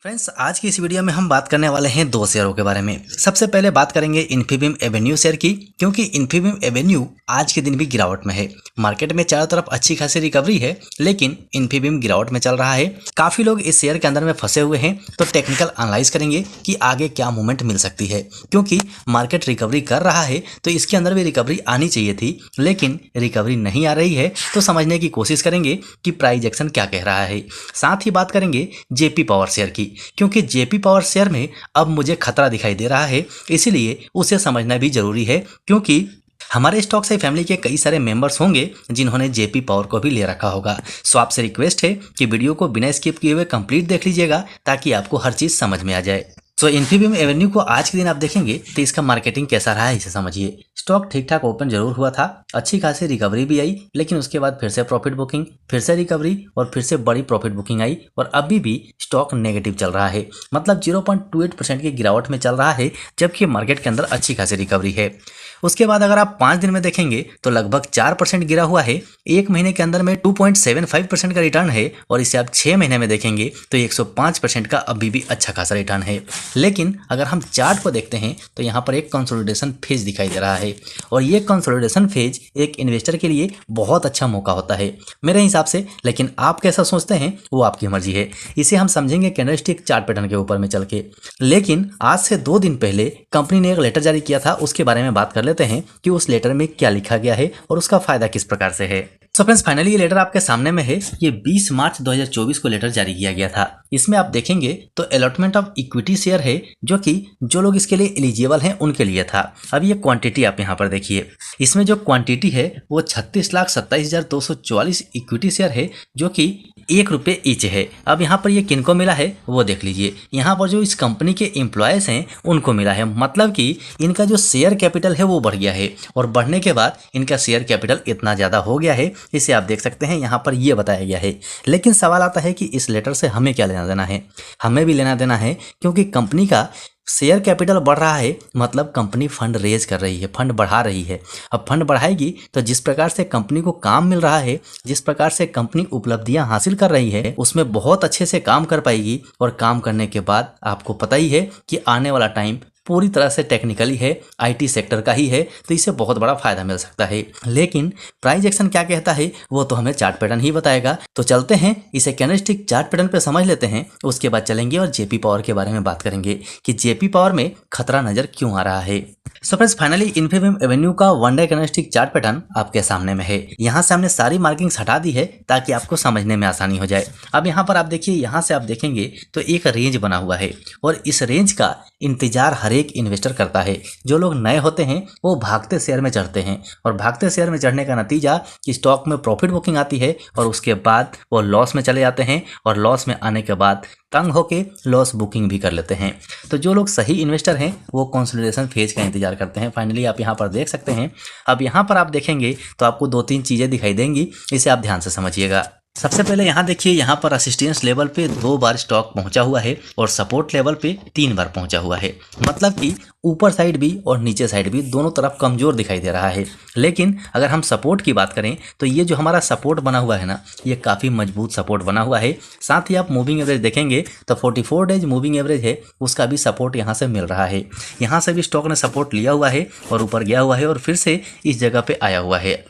Friends, आज की इस वीडियो में हम बात करने वाले हैं दो शेयरों के बारे में। सबसे पहले बात करेंगे इन्फीबीम एवेन्यू शेयर की, क्योंकि इन्फीबीम एवेन्यू आज के दिन भी गिरावट में है। मार्केट में चारों तरफ अच्छी खासी रिकवरी है, लेकिन इन्फीबीम गिरावट में चल रहा है। काफी लोग इस शेयर के अंदर में फंसे हुए हैं, तो टेक्निकल एनालाइज करेंगे कि आगे क्या मूवमेंट मिल सकती है। क्योंकि मार्केट रिकवरी कर रहा है तो इसके अंदर भी रिकवरी आनी चाहिए थी, लेकिन रिकवरी नहीं आ रही है। तो समझने की कोशिश करेंगे कि प्राइस एक्शन क्या कह रहा है। साथ ही बात करेंगे जेपी पावर शेयर की, क्योंकि जेपी पावर शेयर में अब मुझे खतरा दिखाई दे रहा है, इसीलिए उसे समझना भी जरूरी है। क्योंकि हमारे स्टॉक से फैमिली के कई सारे मेंबर्स होंगे जिन्होंने जेपी पावर को भी ले रखा होगा। सो आपसे रिक्वेस्ट है कि वीडियो को बिना स्किप किए हुए कंप्लीट देख लीजिएगा, ताकि आपको हर चीज समझ में आ जाए। तो इन्फीबीम एवेन्यू को आज के दिन आप देखेंगे तो इसका मार्केटिंग कैसा रहा है, इसे समझिए। स्टॉक ठीक ठाक ओपन जरूर हुआ था, अच्छी खासी रिकवरी भी आई, लेकिन उसके बाद फिर से प्रॉफिट बुकिंग, फिर से रिकवरी और फिर से बड़ी प्रॉफिट बुकिंग आई, और अभी भी स्टॉक नेगेटिव चल रहा है। मतलब 0.28% की गिरावट में चल रहा है, जबकि मार्केट के अंदर अच्छी खासी रिकवरी है। उसके बाद अगर आप 5 दिन में देखेंगे तो लगभग 4% गिरा हुआ है। एक महीने के अंदर में 2.75% का रिटर्न है, और इसे आप 6 महीने में देखेंगे तो 105% का अभी भी अच्छा खासा रिटर्न है। लेकिन अगर हम चार्ट को देखते हैं तो यहाँ पर एक कंसोलिडेशन फेज दिखाई दे रहा है, और ये कंसोलिडेशन फेज एक इन्वेस्टर के लिए बहुत अच्छा मौका होता है मेरे हिसाब से। लेकिन आप कैसा सोचते हैं वो आपकी मर्जी है। इसे हम समझेंगे कैंडलस्टिक चार्ट पैटर्न के ऊपर में चल के। लेकिन आज से 2 दिन पहले कंपनी ने एक लेटर जारी किया था, उसके बारे में बात कर लेते हैं कि उस लेटर में क्या लिखा गया है और उसका फायदा किस प्रकार से है। सो फ्रेंड्स, फाइनली ये लेटर आपके सामने में है। ये 20 मार्च 2024 को लेटर जारी किया गया था। इसमें आप देखेंगे तो अलॉटमेंट ऑफ इक्विटी शेयर है, जो कि जो लोग इसके लिए एलिजिबल हैं उनके लिए था। अब ये क्वांटिटी आप यहाँ पर देखिए, इसमें जो क्वांटिटी है वो 36,27,244 इक्विटी शेयर है, जो कि ₹1 ईच है। अब यहाँ पर ये किनको मिला है वो देख लीजिए। यहाँ पर जो इस कंपनी के एम्प्लॉयज हैं उनको मिला है। मतलब कि इनका जो शेयर कैपिटल है वो बढ़ गया है, और बढ़ने के बाद इनका शेयर कैपिटल इतना ज़्यादा हो गया है, इसे आप देख सकते हैं यहाँ पर ये बताया गया है। लेकिन सवाल आता है कि इस लेटर से हमें क्या लेना देना है। हमें भी लेना देना है, क्योंकि कंपनी का शेयर कैपिटल बढ़ रहा है, मतलब कंपनी फंड रेज कर रही है, फंड बढ़ा रही है। अब फंड बढ़ाएगी तो जिस प्रकार से कंपनी को काम मिल रहा है, जिस प्रकार से कंपनी उपलब्धियां हासिल कर रही है, उसमें बहुत अच्छे से काम कर पाएगी। और काम करने के बाद आपको पता ही है कि आने वाला टाइम पूरी तरह से टेक्निकली है, आईटी सेक्टर का ही है, तो इसे बहुत बड़ा फायदा मिल सकता है। लेकिन प्राइस एक्शन क्या कहता है वो तो हमें चार्ट पैटर्न ही बताएगा। तो चलते हैं, इसे कैंडलस्टिक चार्ट पैटर्न पे समझ लेते हैं। उसके बाद चलेंगे और जेपी पावर के बारे में बात करेंगे कि जेपी पावर में खतरा नजर क्यों आ रहा है। So friends, finally Infibeam Avenue का 1 डे कैंडलस्टिक चार्ट पैटर्न आपके सामने में है। यहाँ से हमने सारी मार्किंग्स हटा दी है ताकि आपको समझने में आसानी हो जाए। अब यहाँ पर आप देखिए, यहाँ से आप देखेंगे तो एक रेंज बना हुआ है, और इस रेंज का इंतजार हर एक इन्वेस्टर करता है। जो लोग नए होते हैं वो भागते शेयर में चढ़ते हैं, और भागते शेयर में चढ़ने का नतीजा कि स्टॉक में प्रॉफिट बुकिंग आती है, और उसके बाद वो लॉस में चले जाते हैं, और लॉस में आने के बाद तंग होके लॉस बुकिंग भी कर लेते हैं। तो जो लोग सही इन्वेस्टर हैं वो कंसोलिडेशन फेज का इंतजार करते हैं। फाइनली आप यहाँ पर देख सकते हैं। अब यहाँ पर आप देखेंगे तो आपको 2-3 चीज़ें दिखाई देंगी, इसे आप ध्यान से समझिएगा। सबसे पहले यहाँ देखिए, यहाँ पर असिस्टेंस लेवल पे 2 बार स्टॉक पहुंचा हुआ है, और सपोर्ट लेवल पे 3 बार पहुंचा हुआ है। मतलब कि ऊपर साइड भी और नीचे साइड भी दोनों तरफ कमजोर दिखाई दे रहा है। लेकिन अगर हम सपोर्ट की बात करें तो ये जो हमारा सपोर्ट बना हुआ है ना, ये काफ़ी मजबूत सपोर्ट बना हुआ है। साथ ही आप मूविंग एवरेज देखेंगे तो 44 डेज मूविंग एवरेज है, उसका भी सपोर्ट यहाँ से मिल रहा है। यहाँ से भी स्टॉक ने सपोर्ट लिया हुआ है और ऊपर गया हुआ है, और फिर से इस जगह पे आया हुआ है।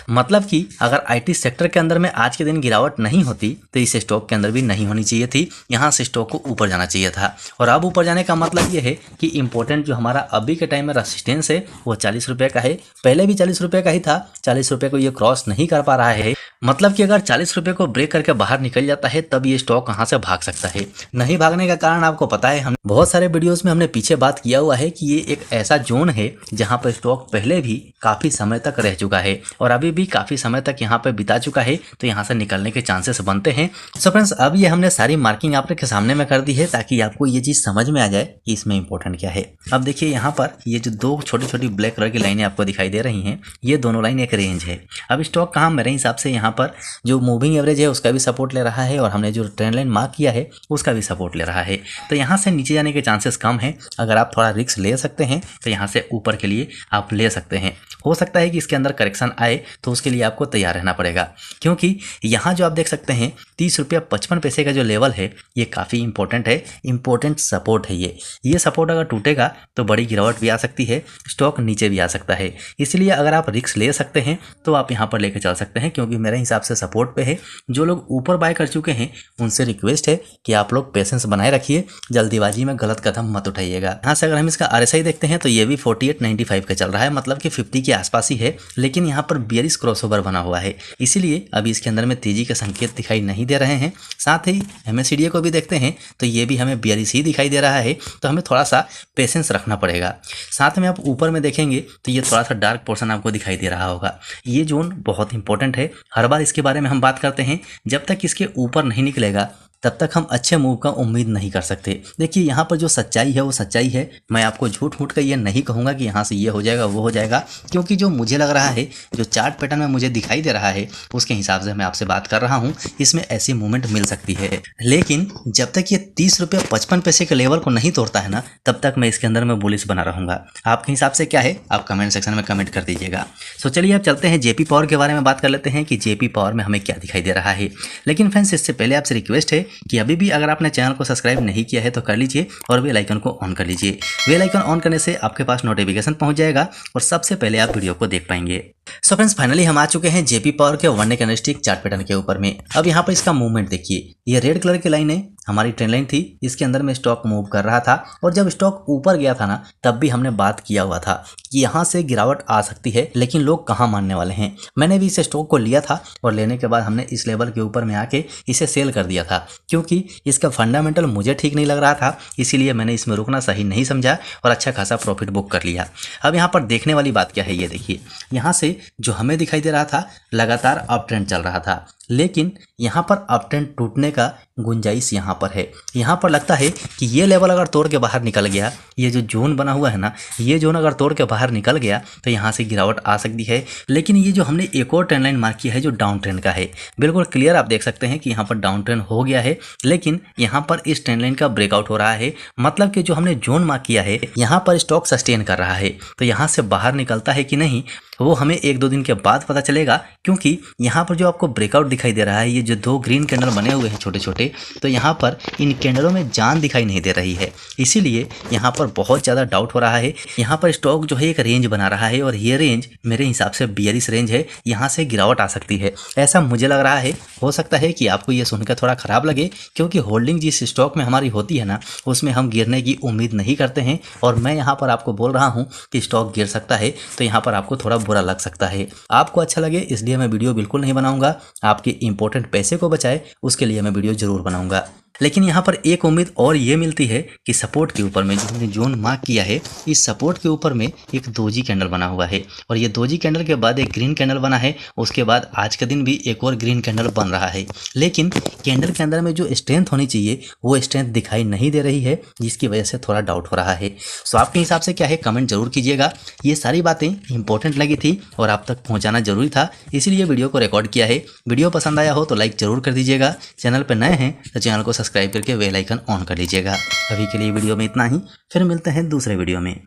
मतलब कि अगर आईटी सेक्टर के अंदर में आज के दिन गिरावट नहीं होती तो इस स्टॉक के अंदर भी नहीं होनी चाहिए थी। यहाँ से स्टॉक को ऊपर जाना चाहिए था, और अब ऊपर जाने का मतलब ये है कि इंपॉर्टेंट जो हमारा अभी के टाइम में रेजिस्टेंस है वो 40 रुपये का है। पहले भी 40 रुपये का ही था, 40 रुपये को ये क्रॉस नहीं कर पा रहा है। मतलब कि अगर 40 रुपये को ब्रेक करके बाहर निकल जाता है तब ये स्टॉक कहाँ से भाग सकता है। नहीं भागने का कारण आपको पता है, हम बहुत सारे वीडियोस में हमने पीछे बात किया हुआ है कि ये एक ऐसा जोन है जहाँ पर स्टॉक पहले भी काफ़ी समय तक रह चुका है, और अभी भी काफ़ी समय तक यहाँ पे बिता चुका है, तो यहाँ से निकलने के चांसेस बनते हैं। सो फ्रेंड्स, अब ये हमने सारी मार्किंग आपके सामने में कर दी है, ताकि आपको ये चीज़ समझ में आ जाए कि इसमें इंपॉर्टेंट क्या है। अब देखिए, यहाँ पर ये जो 2 छोटी छोटी ब्लैक कलर की लाइनें आपको दिखाई दे रही हैं, ये दोनों लाइन एक रेंज है। अब स्टॉक कहाँ, मेरे हिसाब से यहाँ पर जो मूविंग एवरेज है उसका भी सपोर्ट ले रहा है, और हमने जो ट्रेंड लाइन मार्क किया है उसका भी सपोर्ट ले रहा है। तो यहाँ से नीचे जाने के चांसेस कम है। अगर आप थोड़ा रिस्क ले सकते हैं तो यहाँ से ऊपर के लिए आप ले सकते हैं। हो सकता है कि इसके अंदर करेक्शन आए, तो उसके लिए आपको तैयार रहना पड़ेगा, क्योंकि यहाँ जो आप देख सकते हैं ₹30.55 का जो लेवल है ये काफ़ी इंपॉर्टेंट है, इंपॉर्टेंट सपोर्ट है ये सपोर्ट अगर टूटेगा तो बड़ी गिरावट भी आ सकती है, स्टॉक नीचे भी आ सकता है। इसलिए अगर आप रिस्क ले सकते हैं तो आप यहाँ पर लेके चल सकते हैं, क्योंकि मेरे हिसाब से सपोर्ट पे है। जो लोग ऊपर बाय कर चुके हैं उनसे रिक्वेस्ट है कि आप लोग पेशेंस बनाए रखिए, जल्दीबाजी में गलत कदम मत उठाइएगा। यहाँ से अगर हम इसका RSI देखते हैं तो ये भी 48.95 का चल रहा है, मतलब कि 50 के आसपास ही है, लेकिन यहाँ पर बेयरिश क्रॉसओवर बना हुआ है, इसीलिए अभी इसके अंदर में तेजी के संकेत दिखाई नहीं दे रहे हैं। साथ ही MACD को भी देखते हैं तो ये भी हमें बेयरिश ही दिखाई दे रहा है, तो हमें थोड़ा सा पेशेंस रखना पड़ेगा। साथ में आप ऊपर में देखेंगे तो ये थोड़ा सा डार्क पोर्शन आपको दिखाई दे रहा होगा, ये जोन बहुत इंपॉर्टेंट है। हर बार इसके बारे में हम बात करते हैं, जब तक इसके ऊपर नहीं निकलेगा तब तक हम अच्छे मूव का उम्मीद नहीं कर सकते। देखिए यहाँ पर जो सच्चाई है वो सच्चाई है, मैं आपको झूठ मूठ का ये नहीं कहूँगा कि यहाँ से ये हो जाएगा वो हो जाएगा, क्योंकि जो मुझे लग रहा है, जो चार्ट पैटर्न में मुझे दिखाई दे रहा है उसके हिसाब से मैं आपसे बात कर रहा हूँ, इसमें ऐसी मूवमेंट मिल सकती है। लेकिन जब तक ये ₹30.55 के लेवल को नहीं तोड़ता है ना, तब तक मैं इसके अंदर में बुलिश बना रहूँगा। आपके हिसाब से क्या है, आप कमेंट सेक्शन में कमेंट कर दीजिएगा। सो चलिए अब चलते हैं JP पावर के बारे में बात कर लेते हैं कि JP पावर में हमें क्या दिखाई दे रहा है। लेकिन फ्रेंड्स इससे पहले आपसे रिक्वेस्ट है कि अभी भी अगर आपने चैनल को सब्सक्राइब नहीं किया है तो कर लीजिए और बेल आइकन को ऑन कर लीजिए। बेल आइकन ऑन करने से आपके पास नोटिफिकेशन पहुंच जाएगा और सबसे पहले आप वीडियो को देख पाएंगे। सो फ्रेंड्स फाइनली हम आ चुके हैं JP पावर के 1 डे कैंडलस्टिक चार्ट पैटर्न के ऊपर में। अब यहाँ पर इसका मूवमेंट देखिए, ये रेड कलर की लाइन है, हमारी ट्रेंड लाइन थी, इसके अंदर में स्टॉक मूव कर रहा था, और जब स्टॉक ऊपर गया था ना तब भी हमने बात किया हुआ था कि यहाँ से गिरावट आ सकती है, लेकिन लोग कहाँ मानने वाले हैं। मैंने भी इस स्टॉक को लिया था और लेने के बाद हमने इस लेवल के ऊपर में आके इसे सेल कर दिया था, क्योंकि इसका फंडामेंटल मुझे ठीक नहीं लग रहा था, इसीलिए मैंने इसमें रुकना सही नहीं समझा और अच्छा खासा प्रॉफिट बुक कर लिया। अब यहाँ पर देखने वाली बात क्या है, ये देखिए, यहाँ से जो हमें दिखाई दे रहा था लगातार अप ट्रेंड चल रहा था, लेकिन यहाँ पर अप ट्रेंड टूटने का गुंजाइश यहाँ पर है। यहाँ पर लगता है कि ये लेवल अगर तोड़ के बाहर निकल गया, ये जो जोन बना हुआ है ना, ये जोन अगर तोड़ के बाहर निकल गया तो यहाँ से गिरावट आ सकती है। लेकिन ये जो हमने एक और ट्रेंड लाइन मार्क किया है जो डाउन ट्रेंड का है, बिल्कुल क्लियर आप देख सकते हैं कि यहाँ पर डाउन ट्रेंड हो गया है, लेकिन यहाँ पर इस ट्रेंड लाइन का ब्रेकआउट हो रहा है, मतलब कि जो हमने जोन मार्क किया है यहाँ पर स्टॉक सस्टेन कर रहा है। तो यहाँ से बाहर निकलता है कि नहीं वो हमें 1-2 दिन के बाद पता चलेगा, क्योंकि यहाँ पर जो आपको ब्रेकआउट दिखाई दे रहा है, ये जो 2 ग्रीन कैंडल बने हुए हैं छोटे छोटे, तो यहाँ पर इन कैंडलों में जान दिखाई नहीं दे रही है, इसीलिए यहाँ पर बहुत ज़्यादा डाउट हो रहा है। यहाँ पर स्टॉक जो है एक रेंज बना रहा है और ये रेंज मेरे हिसाब से बेयरिश रेंज है, यहाँ से गिरावट आ सकती है, ऐसा मुझे लग रहा है। हो सकता है कि आपको ये सुनकर थोड़ा ख़राब लगे, क्योंकि होल्डिंग जिस स्टॉक में हमारी होती है ना, उसमें हम गिरने की उम्मीद नहीं करते हैं, और मैं यहाँ पर आपको बोल रहा हूँ कि स्टॉक गिर सकता है, तो यहाँ पर आपको थोड़ा बुरा लग सकता है। आपको अच्छा लगे इसलिए मैं वीडियो बिल्कुल नहीं बनाऊंगा, आपके इंपॉर्टेंट पैसे को बचाए उसके लिए मैं वीडियो जरूर बनाऊंगा। लेकिन यहाँ पर एक उम्मीद और ये मिलती है कि सपोर्ट के ऊपर में जो हमने जोन मार्क किया है, इस सपोर्ट के ऊपर में एक दोजी कैंडल बना हुआ है, और ये दोजी कैंडल के बाद एक ग्रीन कैंडल बना है, उसके बाद आज के दिन भी एक और ग्रीन कैंडल बन रहा है, लेकिन कैंडल के अंदर में जो स्ट्रेंथ होनी चाहिए वो स्ट्रेंथ दिखाई नहीं दे रही है, जिसकी वजह से थोड़ा डाउट हो रहा है। सो आपके हिसाब से क्या है कमेंट जरूर कीजिएगा। ये सारी बातें इंपॉर्टेंट लगी थी और आप तक पहुँचाना जरूरी था, इसीलिए वीडियो को रिकॉर्ड किया है। वीडियो पसंद आया हो तो लाइक जरूर कर दीजिएगा, चैनल पर नए हैं तो चैनल को सब्सक्राइब करके बेल आइकन ऑन कर लीजिएगा। अभी के लिए वीडियो में इतना ही, फिर मिलते हैं दूसरे वीडियो में।